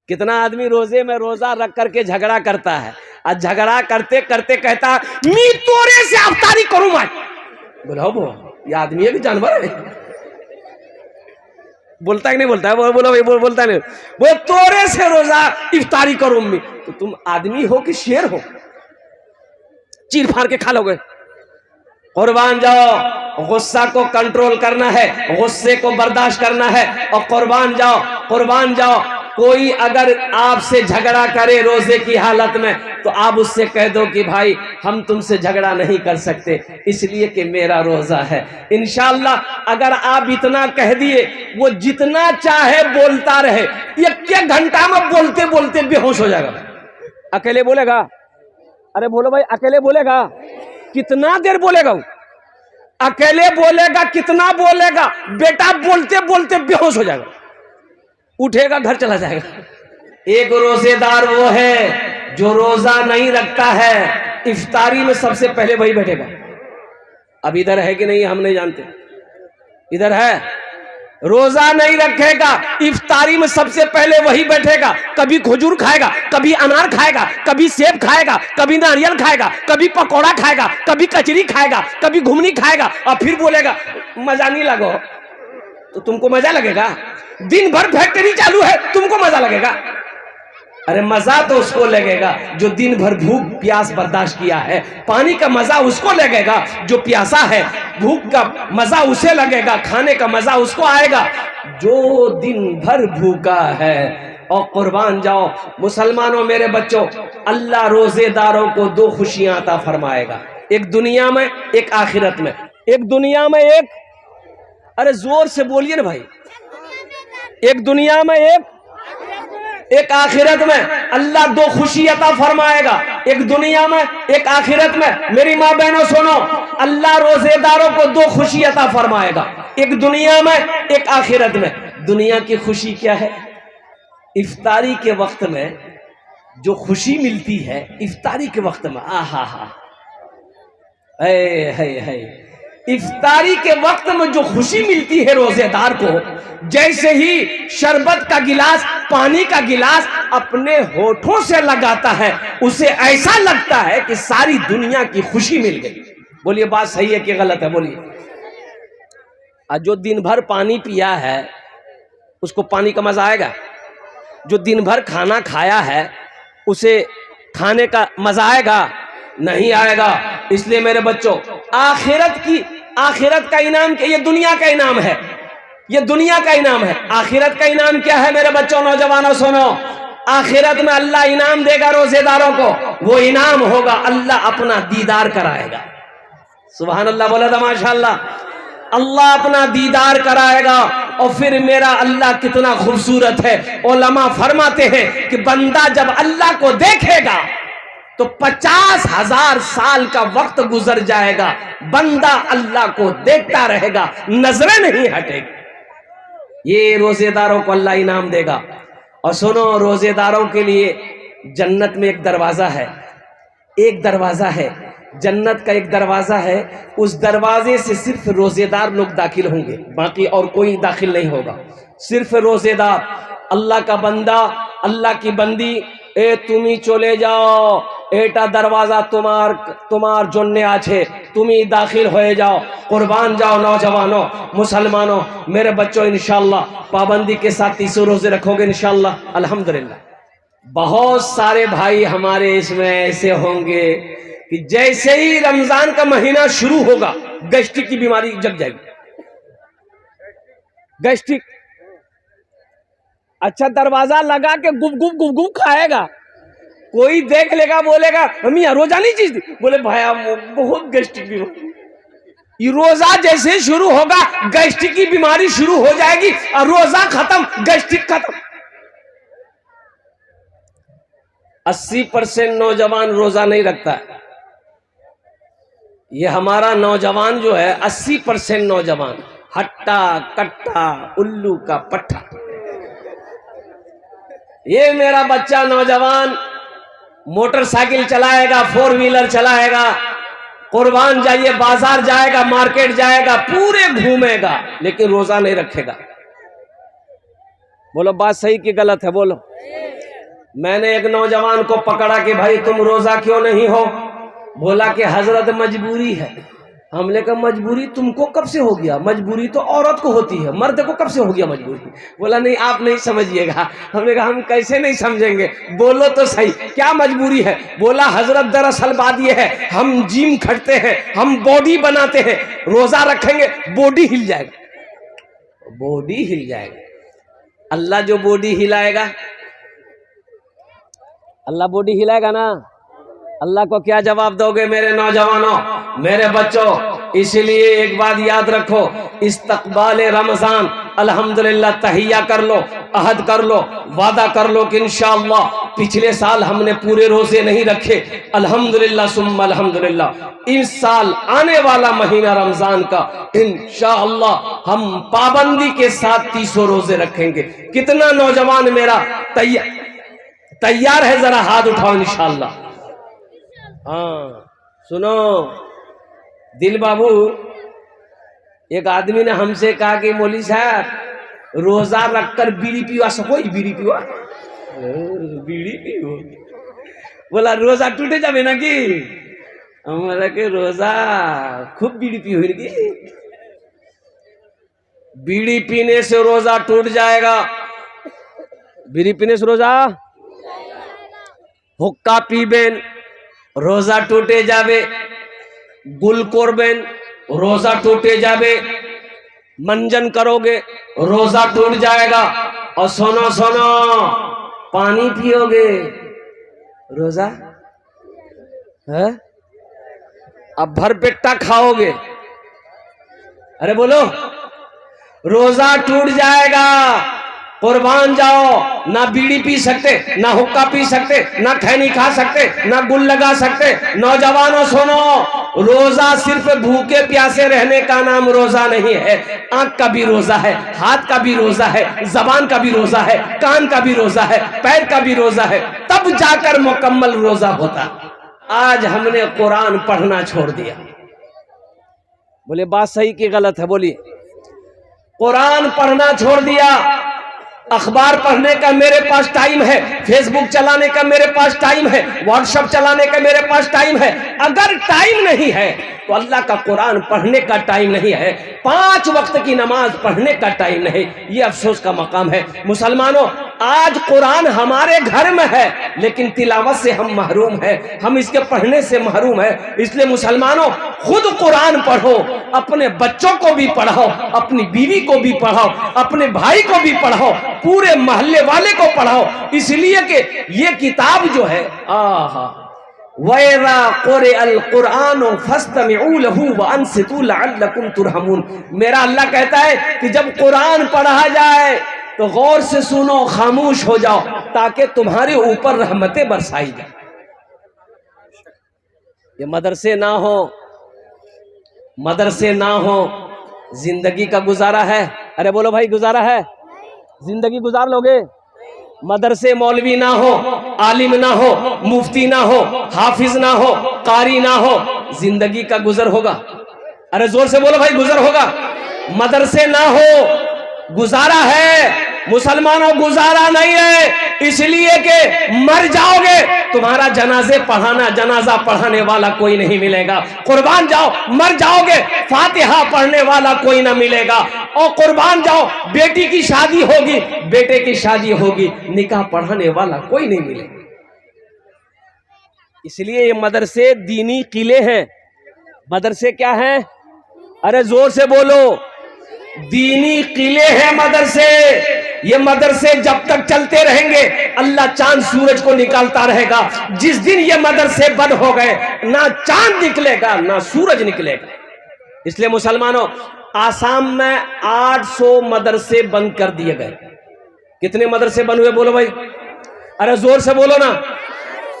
कितना आदमी रोजे में रोजा रख करके झगड़ा करता है, और झगड़ा करते करते कहता मी तोरे से अफ्तारी करूं मैं। बोलो वो ये आदमी है कि जानवर है? बोलता है कि नहीं बोलता है? बोलो भाई, बोलता नहीं। वो तोरे से रोजा इफ्तारी करूं मैं। तो तुम आदमी हो कि शेर हो? चीर फाड़ के खा लोगे। कुर्बान जाओ, गुस्सा को कंट्रोल करना है, गुस्से को बर्दाश्त करना है, और कुर्बान जाओ, कुर्बान जाओ। कोई अगर आपसे झगड़ा करे रोजे की हालत में, तो आप उससे कह दो कि भाई हम तुमसे झगड़ा नहीं कर सकते इसलिए कि मेरा रोजा है। इंशाअल्लाह अगर आप इतना कह दिए, वो जितना चाहे बोलता रहे, एक घंटा में बोलते बोलते बेहोश हो जाएगा। अकेले बोलेगा? अरे बोलो भाई, अकेले बोलेगा? कितना देर बोलेगा वो? अकेले बोलेगा, कितना बोलेगा? बेटा बोलते बोलते बेहोश हो जाएगा, उठेगा घर चला जाएगा। एक रोजेदार वो है जो रोजा नहीं रखता है, इफ्तारी में सबसे पहले वही बैठेगा। अब इधर है कि नहीं हम नहीं जानते, इधर है, रोजा नहीं रखेगा, इफ्तारी में सबसे पहले वही बैठेगा। कभी खजूर खाएगा, कभी अनार खाएगा, कभी सेब खाएगा, कभी नारियल खाएगा, कभी पकौड़ा खाएगा, कभी कचरी खाएगा, कभी घुमनी खाएगा, और फिर बोलेगा मजा नहीं लगो। तो तुमको मजा लगेगा? दिन भर फैक्ट्री चालू है, तुमको मजा लगेगा? अरे मजा तो उसको लगेगा जो दिन भर भूख प्यास बर्दाश्त किया है। पानी का मजा उसको लगेगा जो प्यासा है, भूख का मजा उसे लगेगा, खाने का मजा उसको आएगा जो दिन भर भूखा है। और कुर्बान जाओ मुसलमानों, मेरे बच्चों, अल्लाह रोजेदारों को दो खुशियां अता फरमाएगा, एक दुनिया में एक आखिरत में। एक दुनिया में एक, अरे जोर से बोलिए ना भाई, एक दुनिया में एक आखिरत में अल्लाह दो खुशी अता फरमाएगा, एक दुनिया में एक आखिरत में। मेरी माँ बहनों सुनो, अल्लाह रोजेदारों को दो खुशी अता फरमाएगा, एक दुनिया में एक आखिरत में। दुनिया की खुशी क्या है? इफ्तारी के वक्त में जो खुशी मिलती है, इफ्तारी के वक्त में, आहा हा, है इफ्तारी के वक्त में जो खुशी मिलती है रोजेदार को, जैसे ही शरबत का गिलास, पानी का गिलास अपने होठों से लगाता है, उसे ऐसा लगता है कि सारी दुनिया की खुशी मिल गई। बोलिए बात सही है कि गलत है? बोलिए। और जो दिन भर पानी पिया है उसको पानी का मजा आएगा? जो दिन भर खाना खाया है उसे खाने का मजा आएगा? नहीं आएगा। इसलिए मेरे बच्चों, आखिरत का इनाम क्या? ये दुनिया का इनाम है, ये दुनिया का इनाम है। आखिरत का इनाम क्या है मेरे बच्चों, नौजवानों सुनो। आखिरत में अल्लाह इनाम देगा रोजेदारों को, वो इनाम होगा अल्लाह अपना दीदार कराएगा। सुभान अल्लाह, बोला था माशाअल्लाह। अल्लाह अपना दीदार कराएगा। और फिर मेरा अल्लाह कितना खूबसूरत है। उलमा फरमाते हैं कि बंदा जब अल्लाह को देखेगा तो 50,000 साल का वक्त गुजर जाएगा, बंदा अल्लाह को देखता रहेगा, नजरें नहीं हटेगी। ये रोजेदारों को अल्लाह इनाम देगा। और सुनो, रोजेदारों के लिए जन्नत में एक दरवाजा है, एक दरवाजा है जन्नत का, एक दरवाजा है। उस दरवाजे से सिर्फ रोजेदार लोग दाखिल होंगे, बाकी और कोई दाखिल नहीं होगा, सिर्फ रोजेदार। अल्लाह का बंदा, अल्लाह की बंदी, ए तुमी चले जाओ, एटा दरवाजा तुम्हार जन्ने आछे, तुमी दाखिल हो जाओ। कुर्बान जाओ नौजवानों, मुसलमानों, मेरे बच्चों, इंशाअल्लाह पाबंदी के साथ 30 रोजे रखोगे इंशाअल्लाह, अल्हम्दुलिल्लाह। बहुत सारे भाई हमारे इसमें ऐसे होंगे कि जैसे ही रमजान का महीना शुरू होगा गैस्ट्रिक की बीमारी जग जाएगी। गैस्ट्रिक, अच्छा दरवाजा लगा के गुप गुप खाएगा, कोई देख लेगा, बोलेगा मम्मी रोजा नहीं चीज थी, बोले भाया बहुत गैस्ट्रिक बीमारी। रोजा जैसे शुरू होगा गैस्ट्रिक की बीमारी शुरू हो जाएगी, और रोजा खत्म गैस्ट्रिक खत्म। 80% नौजवान रोजा नहीं रखता है। ये हमारा नौजवान जो है 80% नौजवान हट्टा कट्टा उल्लू का पट्टा। ये मेरा बच्चा नौजवान मोटरसाइकिल चलाएगा, 4 व्हीलर चलाएगा, कुर्बान जाइए बाजार जाएगा, मार्केट जाएगा, पूरे घूमेगा, लेकिन रोजा नहीं रखेगा। बोलो बात सही कि गलत है? बोलो। मैंने एक नौजवान को पकड़ा कि भाई तुम रोजा क्यों नहीं हो? बोला कि हजरत मजबूरी है। हमने कहा मजबूरी तुमको कब से हो गया? मजबूरी तो औरत को होती है, मर्द को कब से हो गया मजबूरी? बोला नहीं आप नहीं समझिएगा। हमने कहा हम कैसे नहीं समझेंगे, बोलो तो सही क्या मजबूरी है? बोला हजरत दरअसल बात यह है, हम जिम खटते हैं, हम बॉडी बनाते हैं, रोजा रखेंगे बॉडी हिल जाएगा। बॉडी हिल जाएगा? अल्लाह जो बॉडी हिलाएगा, अल्लाह बॉडी हिलाएगा ना? अल्लाह को क्या जवाब दोगे मेरे नौजवानों, मेरे बच्चों? इसलिए एक बात याद रखो, इस्तकबाल रमजान अल्हम्दुलिल्लाह तहिया कर लो, अहद कर लो, वादा कर लो कि इंशाअल्लाह। पिछले साल हमने पूरे रोजे नहीं रखे, अल्हम्दुलिल्लाह सुम्मा अल्हम्दुलिल्लाह इस साल आने वाला महीना रमजान का इंशाअल्लाह हम पाबंदी के साथ 300 रोजे रखेंगे। कितना नौजवान मेरा तैयार है? जरा हाथ उठाओ इंशाअल्लाह। हाँ सुनो दिल बाबू, एक आदमी ने हमसे कहा कि मौली साहब रोजा रखकर बीड़ी पीवा सको? बीड़ी पीवा? बीड़ी पीओ? बोला रोजा टूटे जावे ना कि? हमारा के रोजा खूब बीड़ी पीओ की? बीड़ी पीने से रोजा टूट जाएगा। बीड़ी पीने से रोजा, हुक्का पीबेन रोजा टूटे जावे, गुल कोरबेन रोजा टूटे जावे, मंजन करोगे रोजा टूट जाएगा। और सुनो सुनो, पानी पियोगे रोजा है? अब भरपेटा खाओगे, अरे बोलो, रोजा टूट जाएगा। कुर्बान जाओ, ना बीड़ी पी सकते, ना हुक्का पी सकते, ना खैनी खा सकते, ना गुल लगा सकते। नौजवानों सुनो, रोजा सिर्फ भूखे प्यासे रहने का नाम रोजा नहीं है। आंख का भी रोजा है, हाथ का भी रोजा है, जबान का भी रोजा है, कान का भी रोजा है, पैर का भी रोजा है, तब जाकर मुकम्मल रोजा होता। आज हमने कुरान पढ़ना छोड़ दिया। बोले बात सही कि गलत है? बोलिए। कुरान पढ़ना छोड़ दिया। अखबार पढ़ने का मेरे पास टाइम है, फेसबुक चलाने का मेरे पास टाइम है, व्हाट्सएप चलाने का मेरे पास टाइम है। अगर टाइम नहीं है तो अल्लाह का कुरान पढ़ने का टाइम नहीं है, 5 वक्त की नमाज पढ़ने का टाइम नहीं। ये अफसोस का मकाम है। मुसलमानों, आज कुरान हमारे घर में है लेकिन तिलावत से हम महरूम हैं, हम इसके पढ़ने से महरूम हैं। इसलिए मुसलमानों, खुद कुरान पढ़ो, अपने बच्चों को भी पढ़ाओ, अपनी बीवी को भी पढ़ाओ, अपने भाई को भी पढ़ाओ, पूरे मोहल्ले वाले को पढ़ाओ। इसलिए कि ये किताब जो है, आहा वैरा क़ुरे अल कुरान फस्तमिऊ लहू व अंसितू लअल्लकुम तुरहमून। मेरा अल्लाह कहता है कि जब कुरान पढ़ा जाए तो गौर से सुनो, खामोश हो जाओ, ताकि तुम्हारे ऊपर रहमतें बरसाई जाए। ये मदरसे ना हो, मदरसे ना हो, जिंदगी का गुजारा है? अरे बोलो भाई, गुजारा है? जिंदगी गुजार लोगे? मदरसे मौलवी ना हो, आलिम ना हो, मुफ्ती ना हो, हाफिज ना हो, कारी ना हो, जिंदगी का गुजर होगा? अरे जोर से बोलो भाई, गुजर होगा? मदरसे ना हो, गुजारा है? मुसलमानों, गुजारा नहीं है। इसलिए कि मर जाओगे, तुम्हारा जनाजा पढ़ाने वाला कोई नहीं मिलेगा। कुर्बान जाओ, मर जाओगे, फातिहा पढ़ने वाला कोई ना मिलेगा। और कुर्बान जाओ, बेटी की शादी होगी, बेटे की शादी होगी, निकाह पढ़ाने वाला कोई नहीं मिलेगा। इसलिए ये मदरसे दीनी किले हैं। मदरसे क्या हैं? अरे जोर से बोलो, दीनी किले हैं मदरसे। ये मदरसे जब तक चलते रहेंगे, अल्लाह चांद सूरज को निकालता रहेगा। जिस दिन ये मदरसे बंद हो गए, ना चांद निकलेगा ना सूरज निकलेगा। इसलिए मुसलमानों, आसाम में 800 मदरसे बंद कर दिए गए। कितने मदरसे बंद हुए बोलो भाई? अरे जोर से बोलो ना।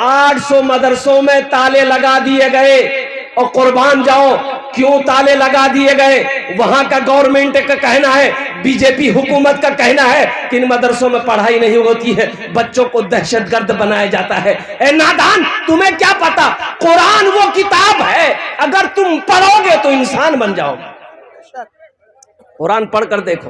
800 मदरसों में ताले लगा दिए गए। और कुर्बान जाओ, क्यों ताले लगा दिए गए? वहां का गवर्नमेंट का कहना है, बीजेपी हुकूमत का कहना है कि इन मदरसों में पढ़ाई नहीं होती है, बच्चों को दहशतगर्द बनाया जाता है। ए नादान, तुम्हें क्या पता? कुरान वो किताब है, अगर तुम पढ़ोगे तो इंसान बन जाओगे। कुरान पढ़कर देखो,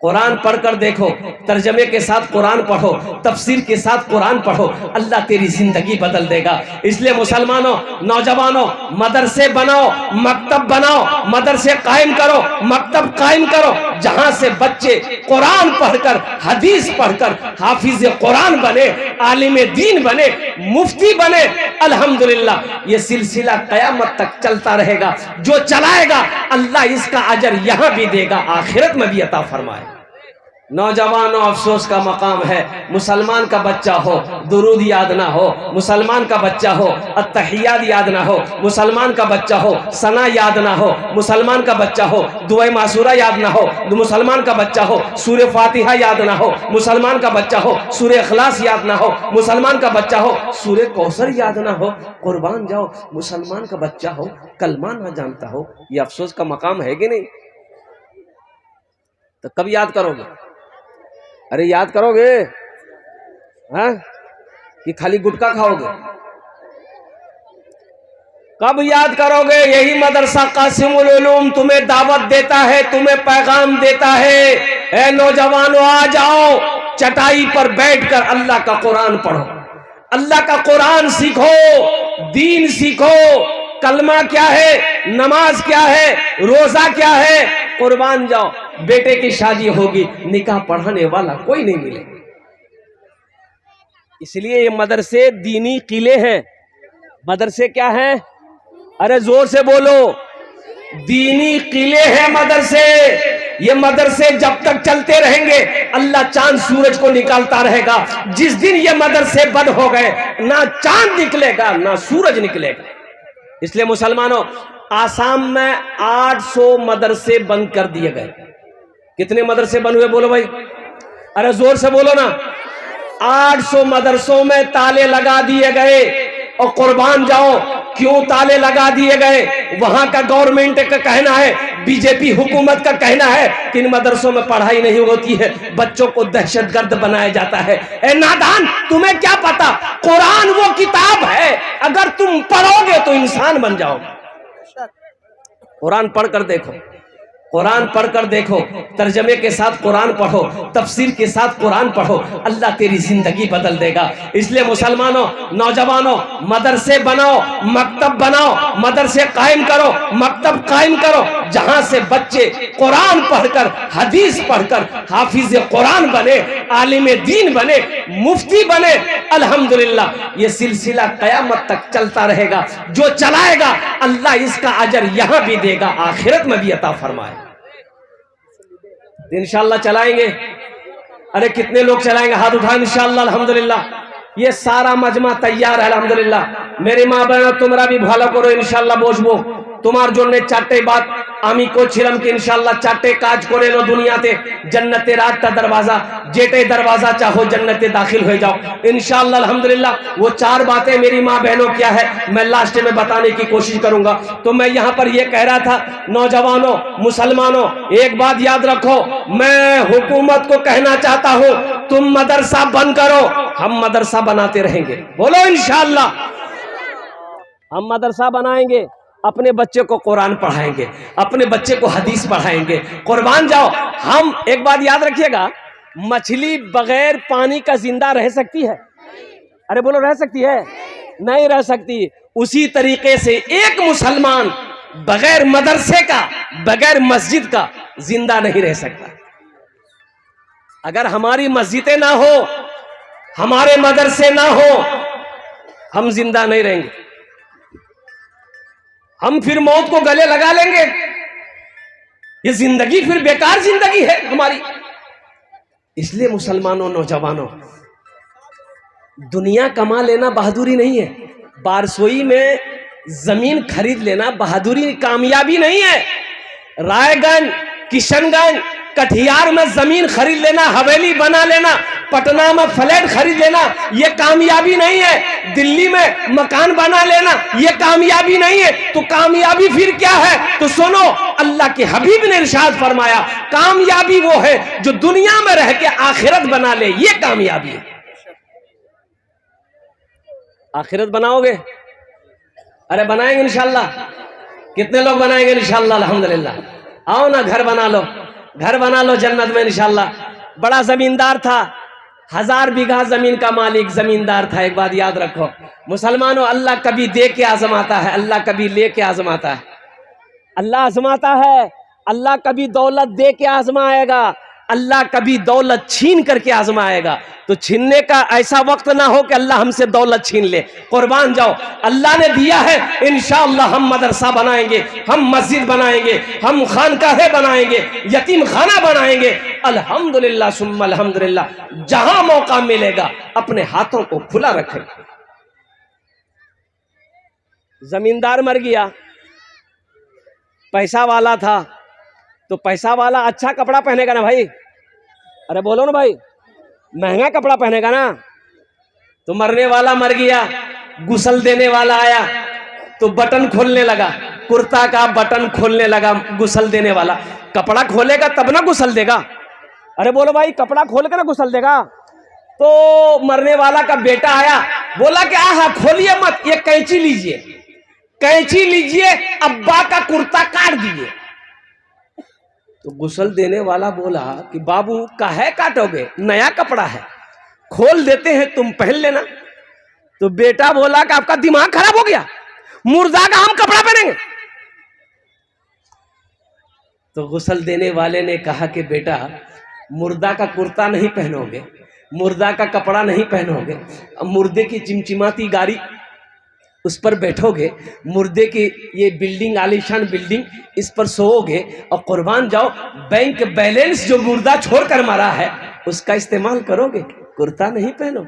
कुरान पढ़कर देखो, तर्जमे के साथ कुरान पढ़ो, तफसीर के साथ कुरान पढ़ो, अल्लाह तेरी जिंदगी बदल देगा। इसलिए मुसलमानों, नौजवानों, मदरसे बनाओ, मकतब बनाओ, मदरसे कायम करो, मकतब कायम करो, जहां से बच्चे कुरान पढ़कर, हदीस पढ़कर हाफिज कुरान बने, आलिम दीन बने, मुफ्ती बने। अल्हम्दुलिल्लाह ये सिलसिला कयामत तक चलता रहेगा। जो चलाएगा अल्लाह इसका अजर यहां भी देगा, आखिरत में भी अता फरमाए। नौजवानों, अफसोस का मकाम है, मुसलमान का बच्चा हो दुरूद याद ना हो, मुसलमान का बच्चा हो अत्तहियात याद ना हो, मुसलमान का बच्चा हो सना याद ना हो, मुसलमान का बच्चा हो दुआ मासूरा याद ना हो, मुसलमान का बच्चा हो सूरह फातिहा याद ना हो, मुसलमान का बच्चा हो सूरह इखलास याद ना हो, मुसलमान का बच्चा हो सूरह कौसर याद ना हो। कुर्बान जाओ, मुसलमान का बच्चा हो कलमा ना जानता हो। ये अफसोस का मकाम है कि नहीं? तो कब याद करोगे? अरे याद करोगे हाँ कि खाली गुटखा खाओगे? कब याद करोगे? यही मदरसा कासिमुल उलूम तुम्हें दावत देता है, तुम्हें पैगाम देता है। ए नौजवानों, आ जाओ, चटाई पर बैठकर अल्लाह का कुरान पढ़ो, अल्लाह का कुरान सीखो, दीन सीखो। कलमा क्या है, नमाज क्या है, रोजा क्या है। कुर्बान जाओ, बेटे की शादी होगी, निकाह पढ़ाने वाला कोई नहीं मिलेगा। इसलिए ये मदरसे दीनी किले हैं। मदरसे क्या हैं? अरे जोर से बोलो, दीनी किले हैं मदरसे। ये मदरसे जब तक चलते रहेंगे अल्लाह चांद सूरज को निकालता रहेगा। जिस दिन ये मदरसे बंद हो गए, ना चांद निकलेगा ना सूरज निकलेगा। इसलिए मुसलमानों, आसाम में 800 मदरसे बंद कर दिए गए। कितने मदरसे बंद हुए बोलो भाई? अरे जोर से बोलो ना। 800 मदरसों में ताले लगा दिए गए। और कुर्बान जाओ, क्यों ताले लगा दिए गए? वहां का गवर्नमेंट का कहना है, बीजेपी हुकूमत का कहना है कि इन मदरसों में पढ़ाई नहीं होती है, बच्चों को दहशतगर्द बनाया जाता है। ए नादान, तुम्हें क्या पता? कुरान वो किताब है, अगर तुम पढ़ोगे तो इंसान बन जाओगे। कुरान पढ़कर देखो, कुरान पढ़कर देखो, तर्जमे के साथ कुरान पढ़ो, तफसीर के साथ कुरान पढ़ो, अल्लाह तेरी जिंदगी बदल देगा। इसलिए मुसलमानों, नौजवानों, मदरसे बनाओ, मकतब बनाओ, मदरसे कायम करो, मकतब कायम करो, जहां से बच्चे कुरान पढ़कर, हदीस पढ़कर हाफिज कुरान बने, आलिम दीन बने, मुफ्ती बने। अल्हम्दुलिल्लाह ये सिलसिला कयामत तक चलता रहेगा। जो चलाएगा अल्लाह इसका अजर यहां भी देगा, आखिरत में भी अता फरमाए। इंशाअल्लाह चलाएंगे। अरे कितने लोग चलाएंगे? हाथ उठाएं इंशाअल्लाह। अल्हम्दुलिल्लाह ये सारा मजमा तैयार है। अल्हम्दुलिल्लाह मेरी माँ बहन तुम्हारा भी ভালো করো ইনশাআল্লাহ। বসবো তোমার জন্য চারটে বাত আমি করছিলাম কি ইনশাআল্লাহ চারটে কাজ করে লো দুনিয়াতে। जन्नतेर आठटा दरवाजा, जेटे दरवाजा चाहो जन्नते दाखिल हो जाओ इंशाअल्लाह। अल्हम्दुलिल्लाह वो चार बातें मेरी माँ बहनों क्या है मैं लास्ट में बताने की कोशिश करूंगा। तो मैं यहाँ पर ये कह रहा था, नौजवानों, मुसलमानों, एक बात याद रखो, मैं हुकूमत को कहना चाहता हूँ, तुम मदरसा बंद करो, हम मदरसा बनाते रहेंगे। बोलो इंशाअल्लाह हम मदरसा बनाएंगे, अपने बच्चे को कुरान पढ़ाएंगे, अपने बच्चे को हदीस पढ़ाएंगे। कुर्बान जाओ। हम एक बात याद रखिएगा, मछली बगैर पानी का जिंदा रह सकती है? अरे बोलो, रह सकती है? नहीं रह सकती। उसी तरीके से एक मुसलमान बगैर मदरसे का, बगैर मस्जिद का जिंदा नहीं रह सकता। अगर हमारी मस्जिदें ना हो, हमारे मदरसे ना हो, हम जिंदा नहीं रहेंगे। हम फिर मौत को गले लगा लेंगे। ये जिंदगी फिर बेकार जिंदगी है हमारी। इसलिए मुसलमानों, नौजवानों, दुनिया कमा लेना बहादुरी नहीं है, बारसोई में जमीन खरीद लेना बहादुरी, कामयाबी नहीं है। रायगंज, किशनगंज, कटिहार में जमीन खरीद लेना, हवेली बना लेना, पटना में फ्लैट खरीद लेना, ये कामयाबी नहीं है। दिल्ली में मकान बना लेना, ये कामयाबी नहीं है। तो कामयाबी फिर क्या है? तो सुनो, अल्लाह के हबीब ने इरशाद फरमाया, कामयाबी वो है जो दुनिया में रह के आखिरत बना ले, ये कामयाबी है। आखिरत बनाओगे? अरे बनाएंगे इंशाअल्लाह। कितने लोग बनाएंगे इंशाअल्लाह? अल्हम्दुलिल्लाह। आओ ना, घर बना लो, घर बना लो जन्नत में इंशाल्लाह। बड़ा जमींदार था, 1000 बीघा जमीन का मालिक जमींदार था। एक बात याद रखो मुसलमानों, अल्लाह कभी दे के आजमाता है, अल्लाह कभी ले के आजमाता है। अल्लाह आजमाता है, अल्लाह कभी दौलत दे के आजमाएगा, अल्लाह कभी दौलत छीन करके आजमाएगा। तो छीनने का ऐसा वक्त ना हो कि अल्लाह हमसे दौलत छीन ले। कुर्बान जाओ, अल्लाह ने दिया है, इंशाअल्लाह हम मदरसा बनाएंगे, हम मस्जिद बनाएंगे, हम खानकाहे बनाएंगे, यतीम खाना बनाएंगे। अल्हम्दुलिल्लाह सुम्मा अल्हम्दुलिल्लाह। जहां मौका मिलेगा अपने हाथों को खुला रखें। जमींदार मर गया, पैसा वाला था, तो पैसा वाला अच्छा कपड़ा पहनेगा ना भाई, अरे बोलो ना भाई, महंगा कपड़ा पहनेगा ना। तो मरने वाला मर गया, गुसल देने वाला आया तो बटन खोलने लगा, कुर्ता का बटन खोलने लगा। गुसल देने वाला कपड़ा खोलेगा तब ना गुसल देगा, अरे बोलो भाई, कपड़ा खोल कर ना गुसल देगा। तो मरने वाला का बेटा आया, बोला कि आहा खोलिए मत, ये कैंची लीजिए, कैंची लीजिए, अब्बा का कुर्ता काट दीजिए। तो गुसल देने वाला बोला कि बाबू काहे काटोगे, नया कपड़ा है, खोल देते हैं, तुम पहन लेना। तो बेटा बोला कि आपका दिमाग खराब हो गया, मुर्दा का हम कपड़ा पहनेंगे। तो गुसल देने वाले ने कहा कि बेटा मुर्दा का कुर्ता नहीं पहनोगे, मुर्दा का कपड़ा नहीं पहनोगे, मुर्दे की चिमचिमाती गाड़ी उस पर बैठोगे, मुर्दे की ये बिल्डिंग, आलीशान बिल्डिंग, इस पर सोओगे, और कुर्बान जाओ बैंक बैलेंस जो मुर्दा छोड़कर मरा है उसका इस्तेमाल करोगे, कुर्ता नहीं पहनो।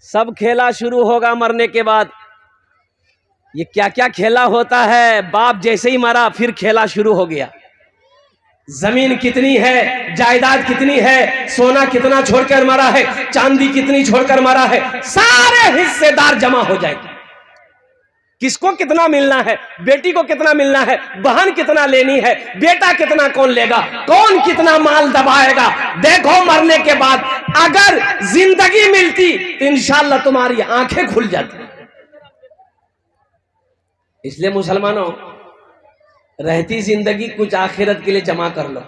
सब खेला शुरू होगा मरने के बाद। ये क्या क्या खेला होता है, बाप जैसे ही मरा फिर खेला शुरू हो गया। जमीन कितनी है, जायदाद कितनी है, सोना कितना छोड़कर मरा है, चांदी कितनी छोड़कर मरा है, सारे हिस्सेदार जमा हो जाएंगे। किसको कितना मिलना है, बेटी को कितना मिलना है, बहन कितना लेनी है, बेटा कितना कौन लेगा, कौन कितना माल दबाएगा। देखो मरने के बाद अगर जिंदगी मिलती तो इंशाअल्लाह तुम्हारी आंखें खुल जाती। इसलिए मुसलमानों, रहती जिंदगी कुछ आखिरत के लिए जमा कर लो।